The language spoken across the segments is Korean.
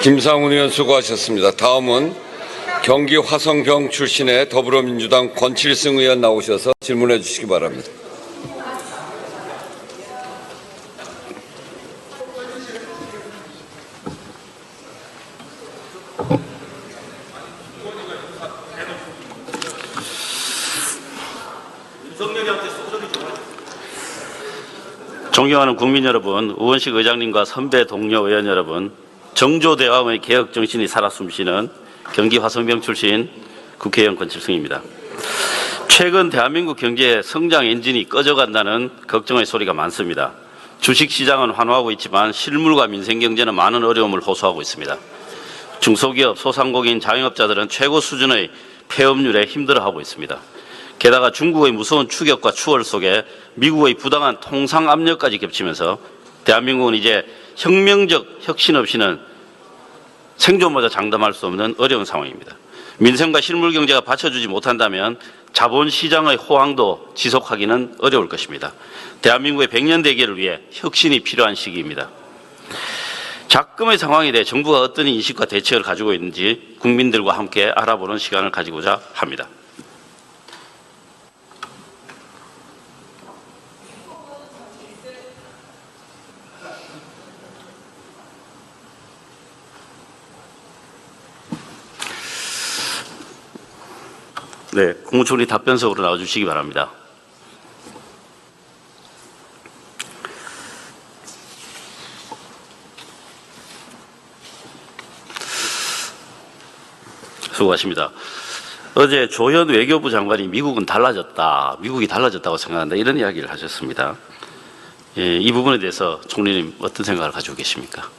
김상훈 의원 수고하셨습니다. 다음은 경기 화성병 출신의 더불어민주당 권칠승 의원 나오셔서 질문해 주시기 바랍니다. 존경하는 국민 여러분, 우원식 의장님과 선배 동료 의원 여러분, 정조대왕의 개혁 정신이 살아 숨쉬는 경기 화성병 출신 국회의원 권칠승입니다. 최근 대한민국 경제의 성장 엔진이 꺼져간다는 걱정의 소리가 많습니다. 주식시장은 환호하고 있지만 실물과 민생경제는 많은 어려움을 호소하고 있습니다. 중소기업, 소상공인, 자영업자들은 최고 수준의 폐업률에 힘들어하고 있습니다. 게다가 중국의 무서운 추격과 추월 속에 미국의 부당한 통상 압력까지 겹치면서 대한민국은 이제 혁명적 혁신 없이는 생존마저 장담할 수 없는 어려운 상황입니다. 민생과 실물 경제가 받쳐주지 못한다면 자본시장의 호황도 지속하기는 어려울 것입니다. 대한민국의 100년 대계를 위해 혁신이 필요한 시기입니다. 작금의 상황에 대해 정부가 어떤 인식과 대책을 가지고 있는지 국민들과 함께 알아보는 시간을 가지고자 합니다. 네, 국무총리 답변석으로 나와주시기 바랍니다. 수고하십니다. 어제 조현 외교부 장관이 미국이 달라졌다고 생각한다, 이런 이야기를 하셨습니다. 예, 이 부분에 대해서 총리님 어떤 생각을 가지고 계십니까?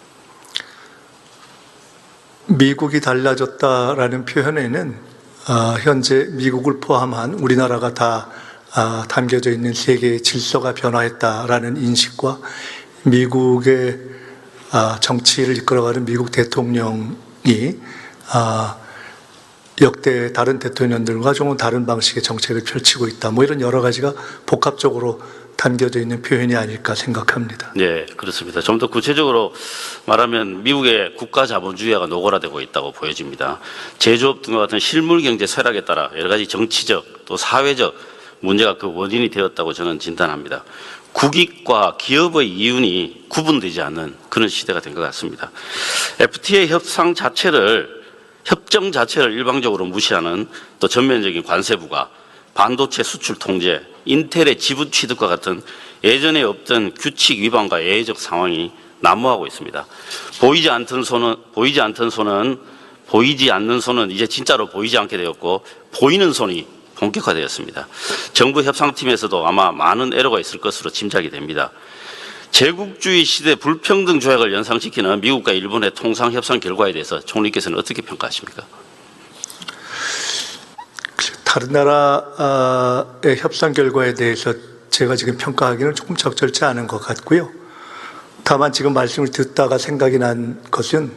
미국이 달라졌다라는 표현에는 현재 미국을 포함한 우리나라가 다 담겨져 있는 세계의 질서가 변화했다라는 인식과 미국의 정치를 이끌어가는 미국 대통령이 역대 다른 대통령들과 조금 다른 방식의 정책을 펼치고 있다, 뭐 이런 여러 가지가 복합적으로 담겨져 있는 표현이 아닐까 생각합니다. 네, 그렇습니다. 좀 더 구체적으로 말하면 미국의 국가 자본주의가 노골화되고 있다고 보여집니다. 제조업 등과 같은 실물 경제 쇠락에 따라 여러 가지 정치적 또 사회적 문제가 그 원인이 되었다고 저는 진단합니다. 국익과 기업의 이윤이 구분되지 않는 그런 시대가 된 것 같습니다. FTA 협정 자체를 일방적으로 무시하는 또 전면적인 관세 부과, 반도체 수출 통제, 인텔의 지분 취득과 같은 예전에 없던 규칙 위반과 예외적 상황이 난무하고 있습니다. 보이지 않는 손은 이제 진짜로 보이지 않게 되었고, 보이는 손이 본격화되었습니다. 정부 협상팀에서도 아마 많은 애로가 있을 것으로 짐작이 됩니다. 제국주의 시대 불평등 조약을 연상시키는 미국과 일본의 통상 협상 결과에 대해서 총리께서는 어떻게 평가하십니까? 다른 나라의 협상 결과에 대해서 제가 지금 평가하기는 조금 적절치 않은 것 같고요. 다만 지금 말씀을 듣다가 생각이 난 것은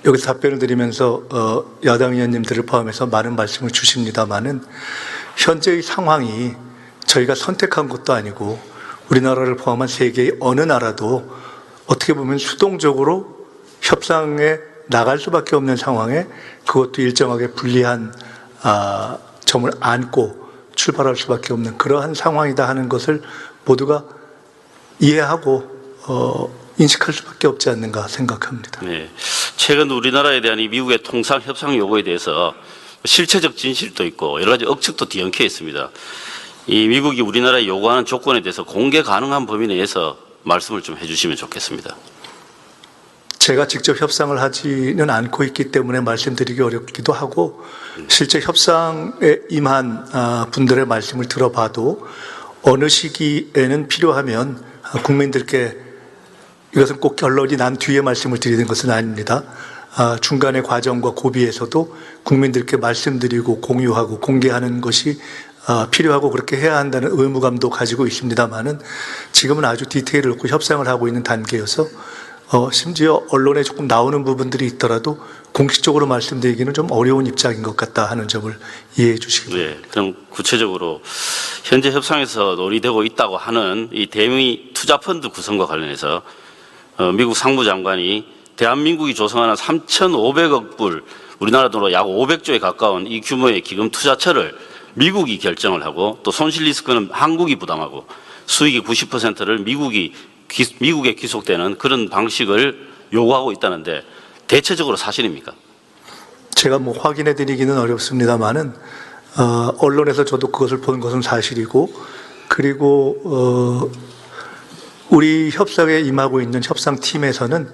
여기서 답변을 드리면서 야당 의원님들을 포함해서 많은 말씀을 주십니다마는 현재의 상황이 저희가 선택한 것도 아니고 우리나라를 포함한 세계의 어느 나라도 어떻게 보면 수동적으로 협상에 나갈 수밖에 없는 상황에 그것도 일정하게 불리한 점을 안고 출발할 수밖에 없는 그러한 상황이다 하는 것을 모두가 이해하고 인식할 수밖에 없지 않는가 생각합니다. 네, 최근 우리나라에 대한 이 미국의 통상 협상 요구에 대해서 실체적 진실도 있고 여러 가지 억측도 뒤엉켜 있습니다. 이 미국이 우리나라에 요구하는 조건에 대해서 공개 가능한 범위 내에서 말씀을 좀 해주시면 좋겠습니다. 제가 직접 협상을 하지는 않고 있기 때문에 말씀드리기 어렵기도 하고, 실제 협상에 임한 분들의 말씀을 들어봐도 어느 시기에는 필요하면 국민들께, 이것은 꼭 결론이 난 뒤에 말씀을 드리는 것은 아닙니다. 중간의 과정과 고비에서도 국민들께 말씀드리고 공유하고 공개하는 것이 필요하고 그렇게 해야 한다는 의무감도 가지고 있습니다만은 지금은 아주 디테일을 놓고 협상을 하고 있는 단계여서 심지어 언론에 조금 나오는 부분들이 있더라도 공식적으로 말씀드리기는 좀 어려운 입장인 것 같다 하는 점을 이해해 주시기 바랍니다. 네, 그럼 구체적으로 현재 협상에서 논의되고 있다고 하는 이 대미 투자펀드 구성과 관련해서 미국 상무장관이 대한민국이 조성하는 3,500억 불, 우리나라 돈으로 약 500조에 가까운 이 규모의 기금 투자처를 미국이 결정을 하고 또 손실 리스크는 한국이 부담하고 수익의 90%를 미국에 귀속되는 그런 방식을 요구하고 있다는데 대체적으로 사실입니까? 제가 뭐 확인해 드리기는 어렵습니다만은 언론에서 저도 그것을 본 것은 사실이고, 그리고 우리 협상에 임하고 있는 협상팀에서는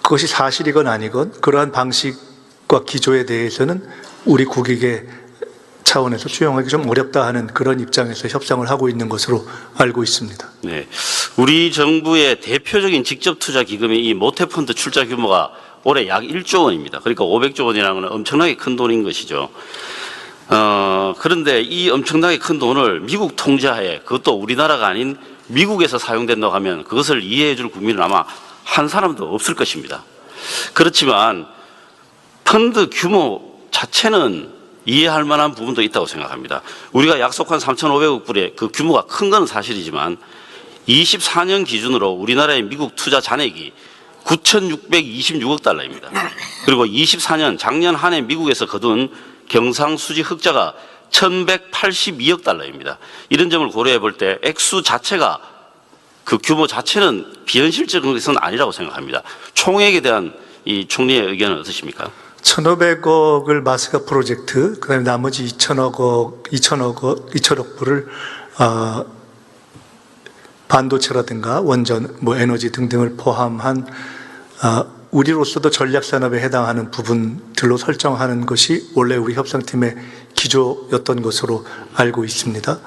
그것이 사실이건 아니건 그러한 방식과 기조에 대해서는 우리 국익의 차원에서 수용하기 좀 어렵다 하는 그런 입장에서 협상을 하고 있는 것으로 알고 있습니다. 네, 우리 정부의 대표적인 직접 투자 기금이 이 모태펀드 출자 규모가 올해 약 1조 원입니다. 그러니까 500조 원이라는 건 엄청나게 큰 돈인 것이죠. 그런데 이 엄청나게 큰 돈을 미국 통제하에, 그것도 우리나라가 아닌 미국에서 사용된다고 하면 그것을 이해해 줄 국민은 아마 한 사람도 없을 것입니다. 그렇지만 펀드 규모 자체는 이해할 만한 부분도 있다고 생각합니다. 우리가 약속한 3,500억 불의 그 규모가 큰 건 사실이지만 24년 기준으로 우리나라의 미국 투자 잔액이 9,626억 달러입니다. 그리고 24년 작년 한 해 미국에서 거둔 경상수지 흑자가 1,182억 달러입니다. 이런 점을 고려해 볼 때 액수 자체가, 그 규모 자체는 비현실적인 것은 아니라고 생각합니다. 총액에 대한 이 총리의 의견은 어떠십니까? 1,500억을 마스가 프로젝트, 그다음에 나머지 2천억 불을 반도체라든가 원전, 뭐 에너지 등등을 포함한 우리로서도 전략산업에 해당하는 부분들로 설정하는 것이 원래 우리 협상팀의 기조였던 것으로 알고 있습니다.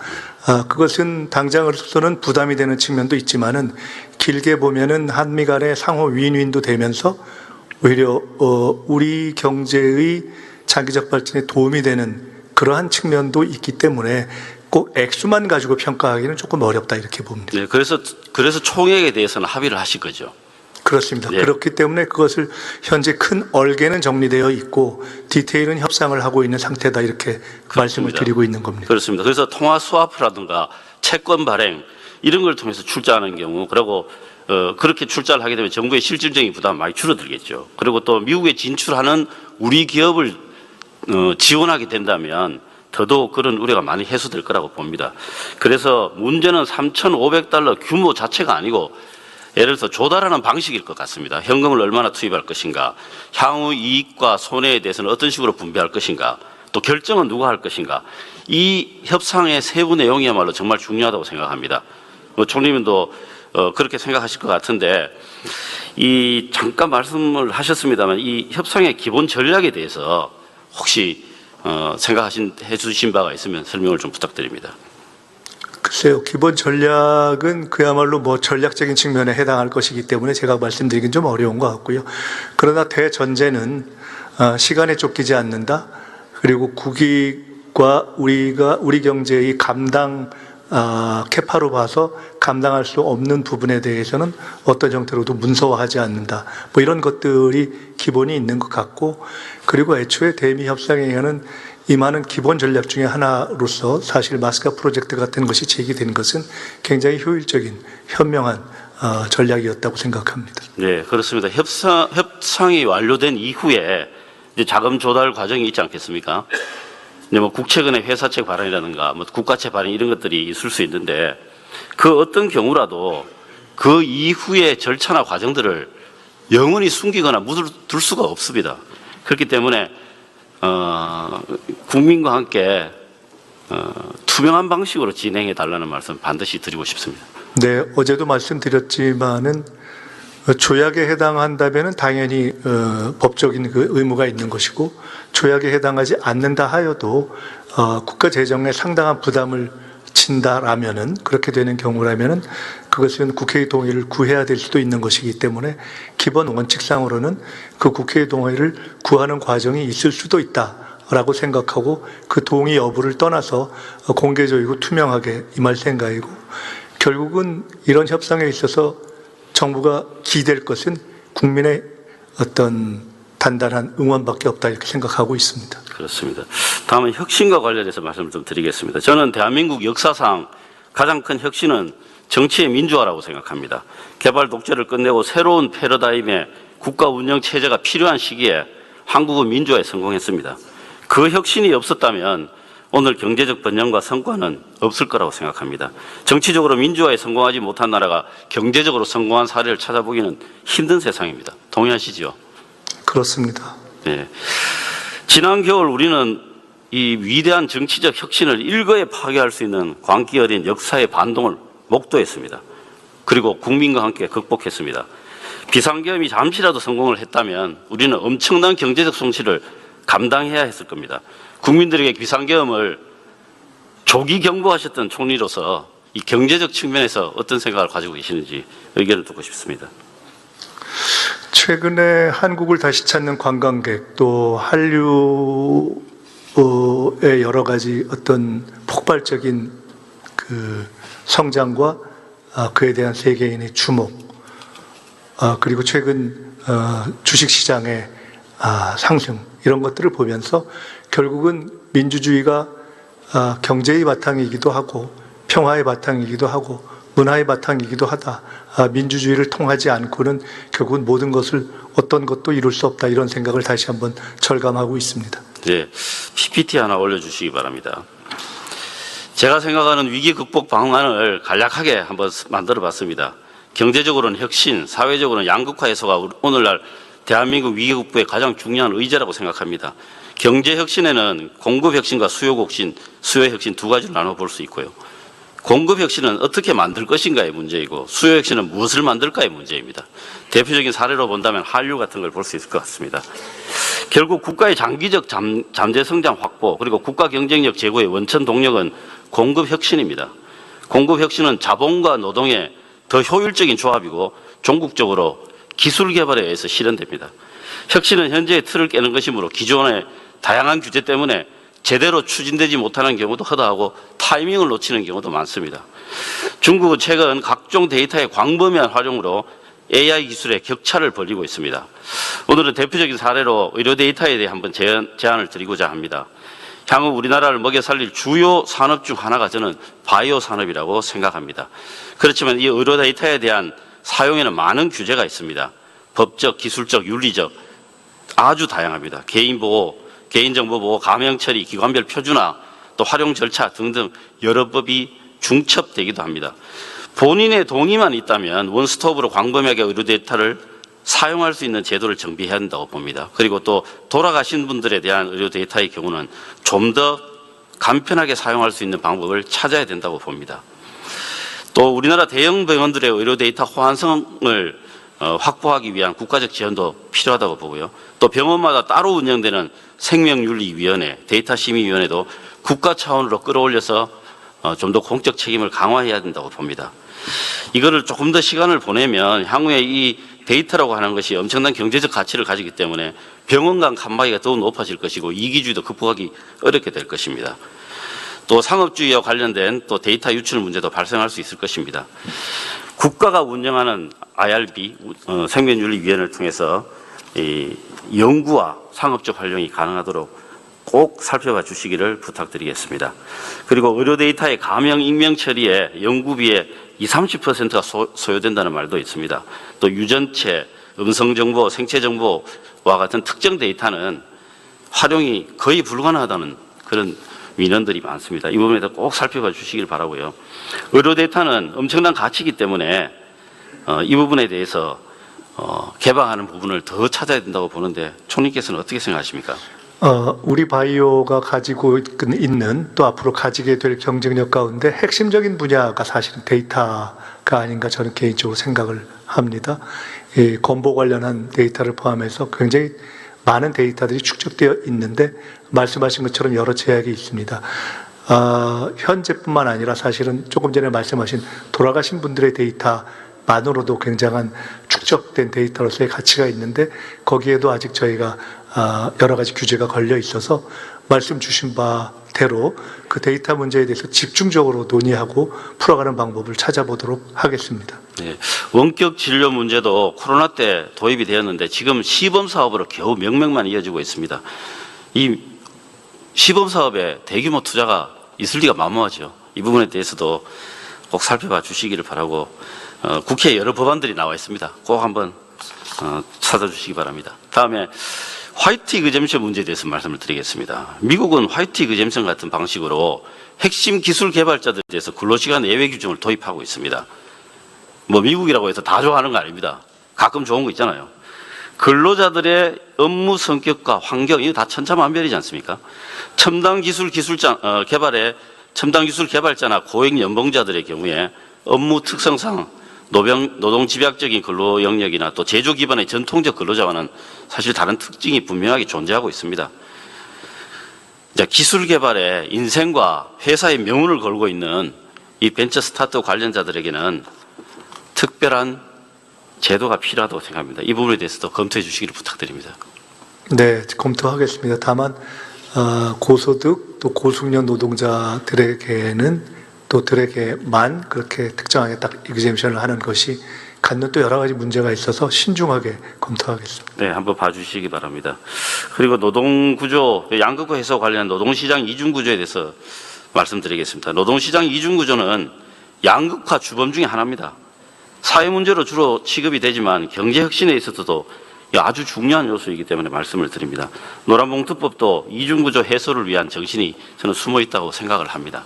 그것은 당장으로서는 부담이 되는 측면도 있지만은 길게 보면은 한미 간의 상호 윈윈도 되면서 오히려 우리 경제의 장기적 발전에 도움이 되는 그러한 측면도 있기 때문에 꼭 액수만 가지고 평가하기는 조금 어렵다 이렇게 봅니다. 네, 그래서 총액에 대해서는 합의를 하실 거죠. 그렇습니다. 네. 그렇기 때문에 그것을 현재 큰 얼개는 정리되어 있고 디테일은 협상을 하고 있는 상태다 이렇게 말씀을 드리고 있는 겁니다. 그렇습니다. 그래서 통화 스와프라든가 채권 발행 이런 걸 통해서 출자하는 경우, 그리고 그렇게 출자를 하게 되면 정부의 실질적인 부담이 많이 줄어들겠죠. 그리고 또 미국에 진출하는 우리 기업을 지원하게 된다면 더더욱 그런 우려가 많이 해소될 거라고 봅니다. 그래서 문제는 3,500달러 규모 자체가 아니고 예를 들어서 조달하는 방식일 것 같습니다. 현금을 얼마나 투입할 것인가, 향후 이익과 손해에 대해서는 어떤 식으로 분배할 것인가, 또 결정은 누가 할 것인가, 이 협상의 세부 내용이야말로 정말 중요하다고 생각합니다. 총리님도 그렇게 생각하실 것 같은데, 잠깐 말씀을 하셨습니다만 이 협상의 기본 전략에 대해서 혹시 해 주신 바가 있으면 설명을 좀 부탁드립니다. 글쎄요, 기본 전략은 그야말로 뭐 전략적인 측면에 해당할 것이기 때문에 제가 말씀드리긴 좀 어려운 것 같고요. 그러나 대전제는 시간에 쫓기지 않는다. 그리고 국익과 우리 경제의 감당 캐파로 봐서 감당할 수 없는 부분에 대해서는 어떤 형태로도 문서화하지 않는다. 뭐 이런 것들이 기본이 있는 것 같고, 그리고 애초에 대미 협상회의는 임하는 기본 전략 중에 하나로서 사실 마스카 프로젝트 같은 것이 제기된 것은 굉장히 효율적인 현명한 전략이었다고 생각합니다. 네, 그렇습니다. 협상이 완료된 이후에 이제 자금 조달 과정이 있지 않겠습니까? 이제 뭐 국채은행 회사채 발행이라든가 뭐 국가채 발행 이런 것들이 있을 수 있는데, 그 어떤 경우라도 그 이후의 절차나 과정들을 영원히 숨기거나 묻어둘 수가 없습니다. 그렇기 때문에 국민과 함께 투명한 방식으로 진행해 달라는 말씀 반드시 드리고 싶습니다. 네, 어제도 말씀드렸지만은 조약에 해당한다면은 당연히 법적인 그 의무가 있는 것이고, 조약에 해당하지 않는다 하여도 국가 재정에 상당한 부담을 친다라면은, 그렇게 되는 경우라면은 그것은 국회의 동의를 구해야 될 수도 있는 것이기 때문에 기본 원칙상으로는 그 국회의 동의를 구하는 과정이 있을 수도 있다라고 생각하고, 그 동의 여부를 떠나서 공개적이고 투명하게 임할 생각이고, 결국은 이런 협상에 있어서 정부가 기댈 것은 국민의 어떤 단단한 응원밖에 없다 이렇게 생각하고 있습니다. 그렇습니다. 다음은 혁신과 관련해서 말씀을 좀 드리겠습니다. 저는 대한민국 역사상 가장 큰 혁신은 정치의 민주화라고 생각합니다. 개발 독재를 끝내고 새로운 패러다임의 국가 운영 체제가 필요한 시기에 한국은 민주화에 성공했습니다. 그 혁신이 없었다면 오늘 경제적 번영과 성과는 없을 거라고 생각합니다. 정치적으로 민주화에 성공하지 못한 나라가 경제적으로 성공한 사례를 찾아보기는 힘든 세상입니다. 동의하시죠? 그렇습니다. 네. 지난 겨울 우리는 이 위대한 정치적 혁신을 일거에 파괴할 수 있는 광기 어린 역사의 반동을 목도했습니다. 그리고 국민과 함께 극복했습니다. 비상계엄이 잠시라도 성공을 했다면 우리는 엄청난 경제적 손실을 감당해야 했을 겁니다. 국민들에게 비상계엄을 조기 경보하셨던 총리로서 이 경제적 측면에서 어떤 생각을 가지고 계시는지 의견을 듣고 싶습니다. 최근에 한국을 다시 찾는 관광객 또 한류의 여러 가지 어떤 폭발적인 그 성장과 그에 대한 세계인의 주목 그리고 최근 주식시장의 상승 이런 것들을 보면서 결국은 민주주의가 경제의 바탕이기도 하고 평화의 바탕이기도 하고 문화의 바탕이기도 하다. 민주주의를 통하지 않고는 결국은 모든 것을 어떤 것도 이룰 수 없다. 이런 생각을 다시 한번 절감하고 있습니다. 네, PPT 하나 올려주시기 바랍니다. 제가 생각하는 위기 극복 방안을 간략하게 한번 만들어 봤습니다. 경제적으로는 혁신, 사회적으로는 양극화 해소가 오늘날 대한민국 위기 극복의 가장 중요한 의제라고 생각합니다. 경제 혁신에는 공급 혁신과 수요 혁신 두 가지를 나눠 볼 수 있고요. 공급 혁신은 어떻게 만들 것인가의 문제이고 수요 혁신은 무엇을 만들까의 문제입니다. 대표적인 사례로 본다면 한류 같은 걸 볼 수 있을 것 같습니다. 결국 국가의 장기적 잠재 성장 확보 그리고 국가 경쟁력 제고의 원천 동력은 공급 혁신입니다. 공급 혁신은 자본과 노동의 더 효율적인 조합이고 종국적으로 기술 개발에 의해서 실현됩니다. 혁신은 현재의 틀을 깨는 것이므로 기존의 다양한 규제 때문에 제대로 추진되지 못하는 경우도 허다하고 타이밍을 놓치는 경우도 많습니다. 중국은 최근 각종 데이터의 광범위한 활용으로 AI 기술의 격차를 벌이고 있습니다. 오늘은 대표적인 사례로 의료 데이터에 대해 한번 제안을 드리고자 합니다. 향후 우리나라를 먹여 살릴 주요 산업 중 하나가 저는 바이오 산업이라고 생각합니다. 그렇지만 이 의료 데이터에 대한 사용에는 많은 규제가 있습니다. 법적, 기술적, 윤리적 아주 다양합니다. 개인보호, 개인정보보호, 감형처리, 기관별 표준화, 또 활용 절차 등등 여러 법이 중첩되기도 합니다. 본인의 동의만 있다면 원스톱으로 광범위하게 의료 데이터를 사용할 수 있는 제도를 정비해야 한다고 봅니다. 그리고 또 돌아가신 분들에 대한 의료 데이터의 경우는 좀 더 간편하게 사용할 수 있는 방법을 찾아야 된다고 봅니다. 또 우리나라 대형 병원들의 의료 데이터 호환성을 확보하기 위한 국가적 지원도 필요하다고 보고요. 또 병원마다 따로 운영되는 생명윤리위원회, 데이터심의위원회도 국가 차원으로 끌어올려서 좀 더 공적 책임을 강화해야 된다고 봅니다. 이거를 조금 더 시간을 보내면 향후에 이 데이터라고 하는 것이 엄청난 경제적 가치를 가지기 때문에 병원 간 칸막이가 더욱 높아질 것이고 이기주의도 극복하기 어렵게 될 것입니다. 또 상업주의와 관련된 또 데이터 유출 문제도 발생할 수 있을 것입니다. 국가가 운영하는 IRB 생명윤리위원회를 통해서 이 연구와 상업적 활용이 가능하도록 꼭 살펴봐 주시기를 부탁드리겠습니다. 그리고 의료 데이터의 가명 익명 처리에 연구비의 20~30%가 소요된다는 말도 있습니다. 또 유전체, 음성정보, 생체정보와 같은 특정 데이터는 활용이 거의 불가능하다는 그런 민원들이 많습니다. 이 부분에 대해서 꼭 살펴봐 주시길 바라고요. 의료 데이터는 엄청난 가치이기 때문에 이 부분에 대해서 개방하는 부분을 더 찾아야 된다고 보는데 총리께서는 어떻게 생각하십니까? 우리 바이오가 가지고 있는 또 앞으로 가지게 될 경쟁력 가운데 핵심적인 분야가 사실은 데이터가 아닌가 저는 개인적으로 생각을 합니다. 이 건보 관련한 데이터를 포함해서 굉장히 많은 데이터들이 축적되어 있는데 말씀하신 것처럼 여러 제약이 있습니다. 현재뿐만 아니라 사실은 조금 전에 말씀하신 돌아가신 분들의 데이터만으로도 굉장한 축적된 데이터로서의 가치가 있는데 거기에도 아직 저희가 여러 가지 규제가 걸려 있어서 말씀 주신 바대로 그 데이터 문제에 대해서 집중적으로 논의하고 풀어가는 방법을 찾아보도록 하겠습니다. 네, 원격 진료 문제도 코로나 때 도입이 되었는데 지금 시범 사업으로 겨우 명명만 이어지고 있습니다. 이 시범 사업에 대규모 투자가 있을 리가 만무하죠. 이 부분에 대해서도 꼭 살펴봐 주시기를 바라고 국회에 여러 법안들이 나와 있습니다. 꼭 한번 찾아주시기 바랍니다. 다음에 화이트 이그젬션 문제에 대해서 말씀을 드리겠습니다. 미국은 화이트 이그젬션 같은 방식으로 핵심 기술 개발자들에 대해서 근로시간 예외 규정을 도입하고 있습니다. 뭐 미국이라고 해서 다 좋아하는 거 아닙니다. 가끔 좋은 거 있잖아요. 근로자들의 업무 성격과 환경, 이거 다 천차만별이지 않습니까? 첨단 기술 개발자나 고액 연봉자들의 경우에 업무 특성상 노동 집약적인 근로 영역이나 또 제조 기반의 전통적 근로자와는 사실 다른 특징이 분명하게 존재하고 있습니다. 기술 개발에 인생과 회사의 명운을 걸고 있는 이 벤처 스타트업 관련자들에게는 특별한 제도가 필요하다고 생각합니다. 이 부분에 대해서도 검토해 주시기를 부탁드립니다. 네, 검토하겠습니다. 다만 고소득 또 고숙련 노동자들에게만 그렇게 특정하게 딱 이그젬션을 하는 것이 갖는 또 여러 가지 문제가 있어서 신중하게 검토하겠습니다. 네, 한번 봐주시기 바랍니다. 그리고 노동구조, 양극화 해소 관련한 노동시장 이중구조에 대해서 말씀드리겠습니다. 노동시장 이중구조는 양극화 주범 중에 하나입니다. 사회문제로 주로 취급이 되지만 경제혁신에 있어서도 아주 중요한 요소이기 때문에 말씀을 드립니다. 노란봉투법도 이중구조 해소를 위한 정신이 저는 숨어 있다고 생각을 합니다.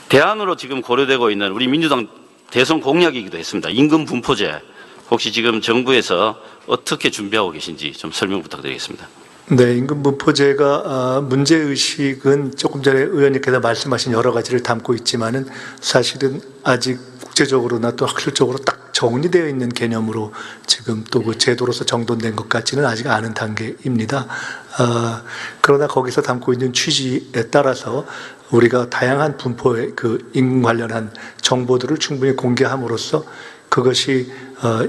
대안으로 지금 고려되고 있는 우리 민주당 대선 공약이기도 했습니다. 임금 분포제, 혹시 지금 정부에서 어떻게 준비하고 계신지 좀 설명 부탁드리겠습니다. 네, 임금 분포제가 문제의식은 조금 전에 의원님께서 말씀하신 여러 가지를 담고 있지만은 사실은 아직 국제적으로나 또 학술적으로 딱 정리되어 있는 개념으로 지금 또 그 제도로서 정돈된 것 같지는 아직 않은 단계입니다. 그러나 거기서 담고 있는 취지에 따라서 우리가 다양한 분포의 그 임금 관련한 정보들을 충분히 공개함으로써 그것이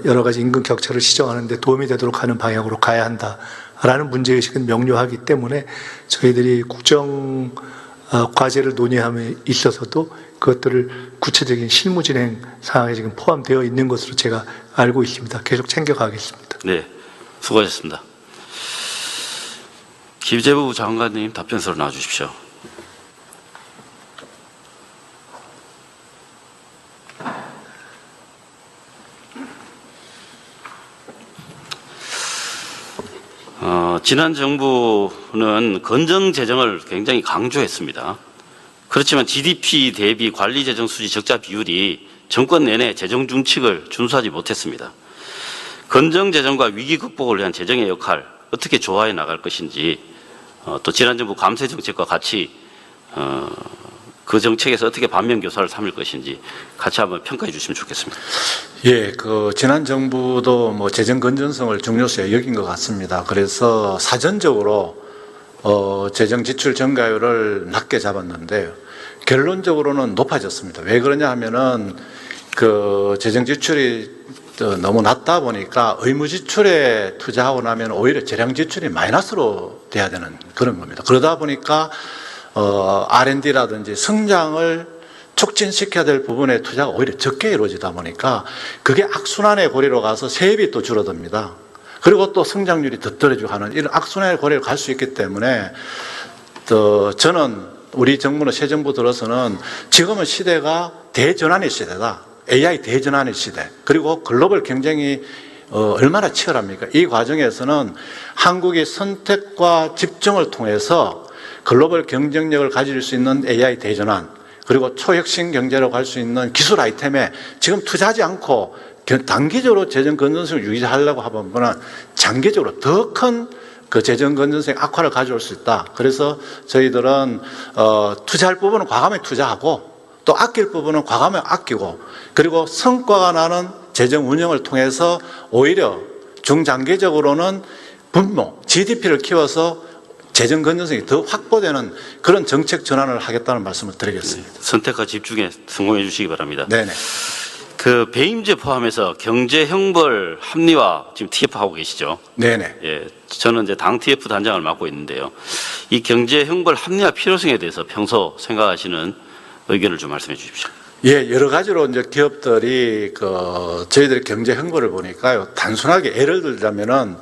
여러 가지 임금 격차를 시정하는 데 도움이 되도록 하는 방향으로 가야 한다라는 문제의식은 명료하기 때문에 저희들이 국정 과제를 논의함에 있어서도 그것들을 구체적인 실무 진행 상황에 지금 포함되어 있는 것으로 제가 알고 있습니다. 계속 챙겨가겠습니다. 네, 수고하셨습니다. 기재부 장관님 답변서로 나와주십시오. 지난 정부는 건전 재정을 굉장히 강조했습니다. 그렇지만 GDP 대비 관리 재정 수지 적자 비율이 정권 내내 재정 준칙을 준수하지 못했습니다. 건전 재정과 위기 극복을 위한 재정의 역할 어떻게 조화해 나갈 것인지, 또 지난 정부 감세 정책과 같이 그 정책에서 어떻게 반면 교사를 삼을 것인지 같이 한번 평가해 주시면 좋겠습니다. 예, 지난 정부도 재정 건전성을 중요시해 여긴 것 같습니다. 그래서 사전적으로 재정 지출 증가율을 낮게 잡았는데요. 결론적으로는 높아졌습니다. 왜 그러냐 하면은 재정 지출이 너무 낮다 보니까 의무 지출에 투자하고 나면 오히려 재량 지출이 마이너스로 돼야 되는 그런 겁니다. 그러다 보니까 R&D라든지 성장을 촉진시켜야 될 부분에 투자가 오히려 적게 이루어지다 보니까 그게 악순환의 고리로 가서 세입이 또 줄어듭니다. 그리고 또 성장률이 더 떨어지고 하는 이런 악순환의 고리로 갈 수 있기 때문에 저는 우리 정부는 새 정부 들어서는 지금은 시대가 대전환의 시대다. AI 대전환의 시대. 그리고 글로벌 경쟁이 얼마나 치열합니까? 이 과정에서는 한국의 선택과 집중을 통해서 글로벌 경쟁력을 가질 수 있는 AI 대전환, 그리고 초혁신 경제로 갈 수 있는 기술 아이템에 지금 투자하지 않고 단기적으로 재정 건전성을 유지하려고 하면 장기적으로 더 큰 재정 건전성 악화를 가져올 수 있다. 그래서 저희들은 투자할 부분은 과감히 투자하고 또 아낄 부분은 과감히 아끼고, 그리고 성과가 나는 재정 운영을 통해서 오히려 중장기적으로는 분모, GDP를 키워서 재정 건전성이 더 확보되는 그런 정책 전환을 하겠다는 말씀을 드리겠습니다. 선택과 집중에 성공해 주시기 바랍니다. 네네. 배임제 포함해서 경제 형벌 합리화 지금 TF 하고 계시죠? 네네. 예, 저는 이제 당 TF 단장을 맡고 있는데요. 이 경제 형벌 합리화 필요성에 대해서 평소 생각하시는 의견을 좀 말씀해 주십시오. 예, 여러 가지로 이제 기업들이 저희들의 경제 형벌을 보니까요. 단순하게 예를 들자면은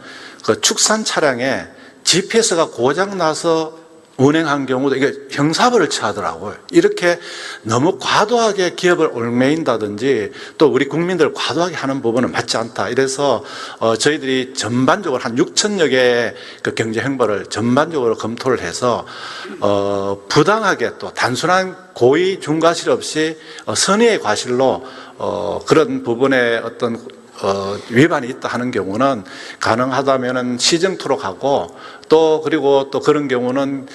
축산 차량에 GPS가 고장 나서 운행한 경우도 이게 형사벌을 취하더라고요. 이렇게 너무 과도하게 기업을 얽매인다든지 또 우리 국민들 과도하게 하는 부분은 맞지 않다. 이래서 저희들이 전반적으로 한 6천여 개의 그 경제 행보를 전반적으로 검토를 해서 부당하게 또 단순한 고의 중과실 없이 선의의 과실로 그런 부분에 어떤 위반이 있다 하는 경우는 가능하다면은 시정토로 가고 또 그리고 또 그런 경우는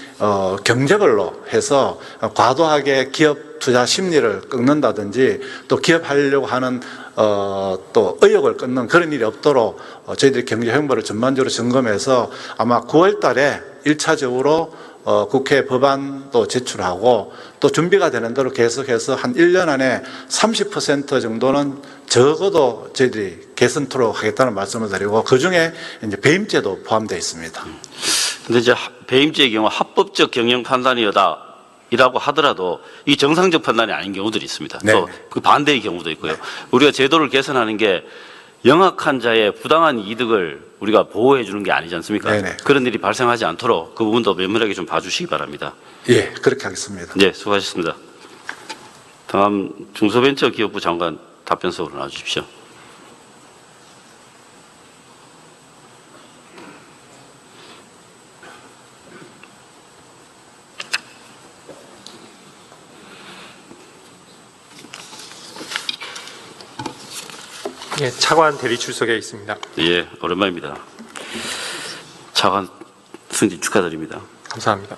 경제별로 해서 과도하게 기업 투자 심리를 꺾는다든지 또 기업하려고 하는 또 의욕을 끊는 그런 일이 없도록 저희들이 경제 행보를 전반적으로 점검해서 아마 9월 달에 1차적으로 국회 법안도 제출하고 또 준비가 되는 대로 계속해서 한 1년 안에 30% 정도는 적어도 저희들이 개선토록 하겠다는 말씀을 드리고 그중에 이제 배임죄도 포함되어 있습니다. 근데 이제 배임죄의 경우 합법적 경영 판단이라고 하더라도 이 정상적 판단이 아닌 경우들이 있습니다. 네. 또 그 반대의 경우도 있고요. 우리가 제도를 개선하는 게 영악한 자의 부당한 이득을 우리가 보호해 주는 게 아니지 않습니까? 네네. 그런 일이 발생하지 않도록 그 부분도 면밀하게 좀 봐주시기 바랍니다. 예, 그렇게 하겠습니다. 네, 수고하셨습니다. 다음 중소벤처기업부 장관 답변서로 나와주십시오. 예, 차관 대리 출석에 있습니다. 예, 오랜만입니다. 차관 승진 축하드립니다. 감사합니다.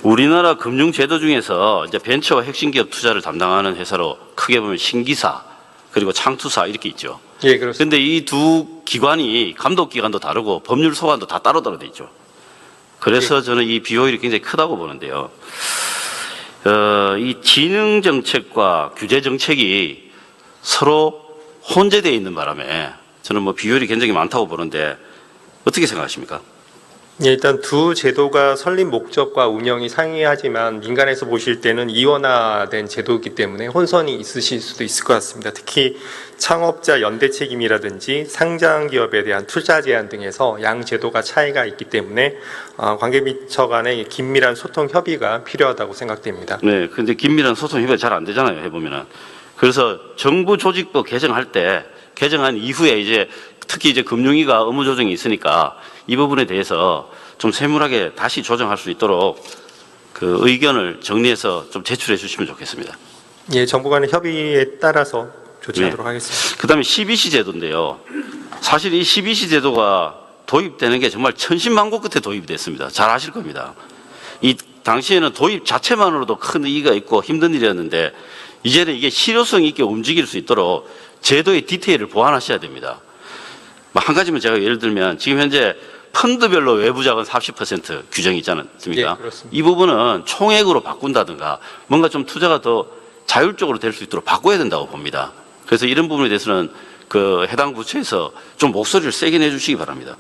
우리나라 금융제도 중에서 이제 벤처와 핵심기업 투자를 담당하는 회사로 크게 보면 신기사 그리고 창투사 이렇게 있죠. 예, 그렇습니다. 그런데 이 두 기관이 감독기관도 다르고 법률 소관도 다 따로따로 돼 있죠. 그래서 저는 이 비효율이 굉장히 크다고 보는데요. 이 지능 정책과 규제 정책이 서로 혼재되어 있는 바람에 저는 뭐 비효율이 굉장히 많다고 보는데 어떻게 생각하십니까? 예, 일단 두 제도가 설립 목적과 운영이 상이하지만 민간에서 보실 때는 이원화된 제도이기 때문에 혼선이 있으실 수도 있을 것 같습니다. 특히 창업자 연대 책임이라든지 상장 기업에 대한 투자 제한 등에서 양 제도가 차이가 있기 때문에 관계부처 간의 긴밀한 소통 협의가 필요하다고 생각됩니다. 네, 근데 긴밀한 소통 협의가 잘 안 되잖아요, 해보면은. 그래서 정부 조직법 개정할 때 개정한 이후에 이제 특히 이제 금융위가 의무 조정이 있으니까 이 부분에 대해서 좀 세밀하게 다시 조정할 수 있도록 그 의견을 정리해서 좀 제출해 주시면 좋겠습니다. 예, 정부 간의 협의에 따라서 조치하도록 하겠습니다. 그다음에 CBC 제도인데요. 사실 이 CBC 제도가 도입되는 게 정말 천신만고 끝에 도입이 됐습니다. 잘 아실 겁니다. 이 당시에는 도입 자체만으로도 큰 의의가 있고 힘든 일이었는데 이제는 이게 실효성 있게 움직일 수 있도록 제도의 디테일을 보완하셔야 됩니다. 한 가지만 제가 예를 들면 지금 현재 펀드별로 외부 자금 40% 규정이 있지 않습니까? 예, 그렇습니다. 이 부분은 총액으로 바꾼다든가 뭔가 좀 투자가 더 자율적으로 될 수 있도록 바꿔야 된다고 봅니다. 그래서 이런 부분에 대해서는 그 해당 부처에서 좀 목소리를 세게 내주시기 바랍니다.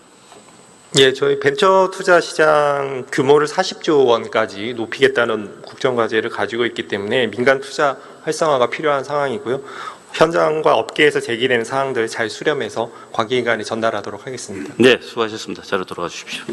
예, 저희 벤처 투자 시장 규모를 40조 원까지 높이겠다는 국정과제를 가지고 있기 때문에 민간 투자 활성화가 필요한 상황이고요. 현장과 업계에서 제기되는 사항들을 잘 수렴해서 관계기관에 전달하도록 하겠습니다. 네, 수고하셨습니다. 자료 돌아가 주십시오.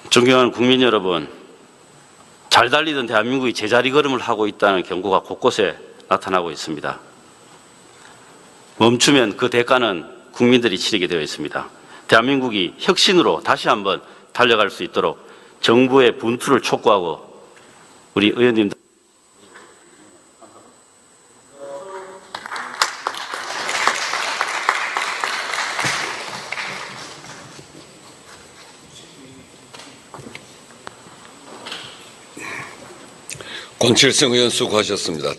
존경하는 국민 여러분, 잘 달리던 대한민국이 제자리 걸음을 하고 있다는 경고가 곳곳에 나타나고 있습니다. 멈추면 그 대가는 국민들이 치르게 되어 있습니다. 대한민국이 혁신으로 다시 한번 달려갈 수 있도록 정부의 분투를 촉구하고 우리 의원님들 권칠승 의원 수고하셨습니다.